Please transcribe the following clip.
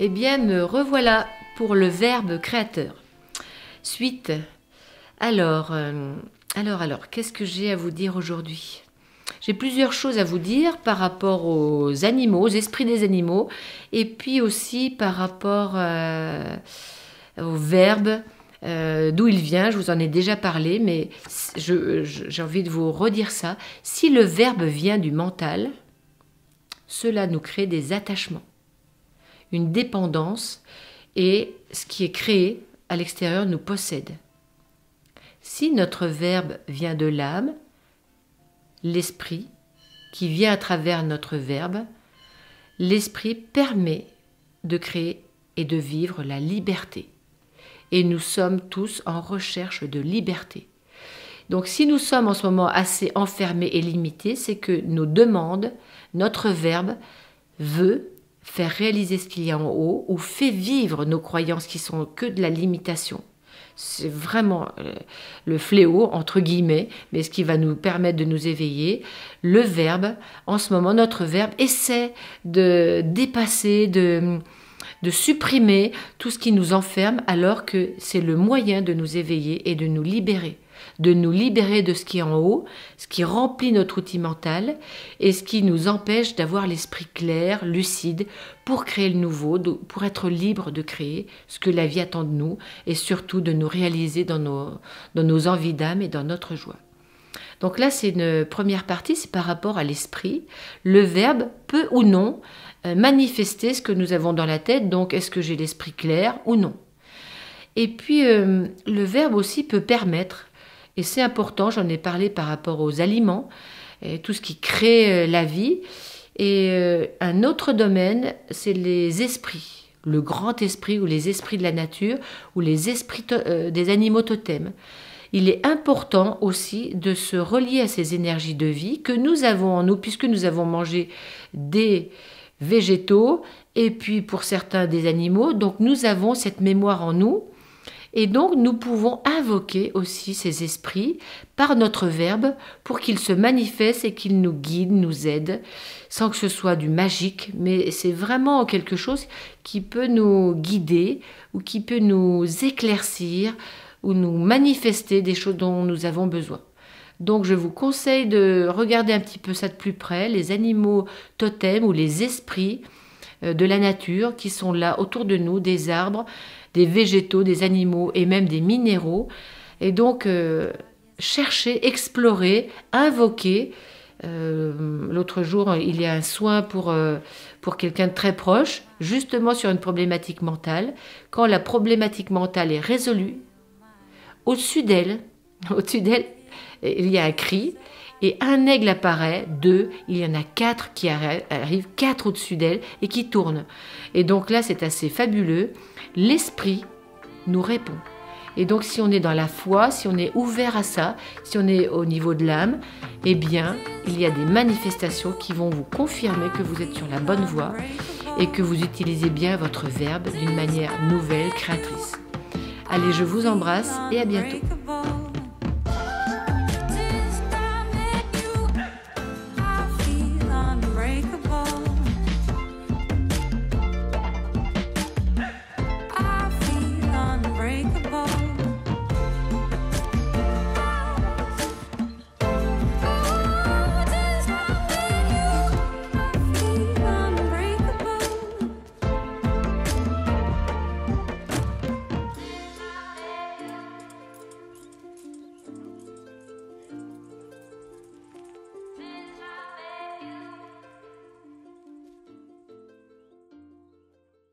Eh bien, me revoilà pour le verbe créateur. Suite. Alors, qu'est-ce que j'ai à vous dire aujourd'hui? J'ai plusieurs choses à vous dire par rapport aux animaux, aux esprits des animaux, et puis aussi par rapport au verbe, d'où il vient. Je vous en ai déjà parlé, mais j'ai envie de vous redire ça. Si le verbe vient du mental, cela nous crée des attachements, une dépendance, et ce qui est créé à l'extérieur nous possède. Si notre verbe vient de l'âme, l'esprit, qui vient à travers notre verbe, l'esprit permet de créer et de vivre la liberté. Et nous sommes tous en recherche de liberté. Donc si nous sommes en ce moment assez enfermés et limités, c'est que nos demandes, notre verbe veut faire réaliser ce qu'il y a en haut ou fait vivre nos croyances qui sont que de la limitation. C'est vraiment le fléau, entre guillemets, mais ce qui va nous permettre de nous éveiller. Le verbe, en ce moment, notre verbe essaie de dépasser, de supprimer tout ce qui nous enferme, alors que c'est le moyen de nous éveiller et de nous libérer de ce qui est en haut, ce qui remplit notre outil mental et ce qui nous empêche d'avoir l'esprit clair, lucide, pour créer le nouveau, pour être libre de créer ce que la vie attend de nous et surtout de nous réaliser dans nos envies d'âme et dans notre joie. Donc là, c'est une première partie, c'est par rapport à l'esprit. Le verbe peut ou non manifester ce que nous avons dans la tête, donc est-ce que j'ai l'esprit clair ou non. Et puis, le verbe aussi peut permettre, et c'est important, j'en ai parlé par rapport aux aliments, et tout ce qui crée la vie. Et un autre domaine, c'est les esprits, le grand esprit ou les esprits de la nature ou les esprits des animaux totems. Il est important aussi de se relier à ces énergies de vie que nous avons en nous, puisque nous avons mangé des végétaux et puis pour certains des animaux. Donc nous avons cette mémoire en nous. Et donc, nous pouvons invoquer aussi ces esprits par notre verbe pour qu'ils se manifestent et qu'ils nous guident, nous aident, sans que ce soit du magique, mais c'est vraiment quelque chose qui peut nous guider ou qui peut nous éclaircir ou nous manifester des choses dont nous avons besoin. Donc, je vous conseille de regarder un petit peu ça de plus près, les animaux totems ou les esprits de la nature qui sont là autour de nous, des arbres, des végétaux, des animaux et même des minéraux. Et donc, chercher, explorer, invoquer. L'autre jour, il y a un soin pour quelqu'un de très proche, justement sur une problématique mentale. Quand la problématique mentale est résolue, au-dessus d'elle, il y a un cri, et un aigle apparaît, 2, il y en a 4 qui arrivent, 4 au-dessus d'elle et qui tournent. Et donc là, c'est assez fabuleux. L'esprit nous répond. Et donc, si on est dans la foi, si on est ouvert à ça, si on est au niveau de l'âme, eh bien, il y a des manifestations qui vont vous confirmer que vous êtes sur la bonne voie et que vous utilisez bien votre verbe d'une manière nouvelle, créatrice. Allez, je vous embrasse et à bientôt.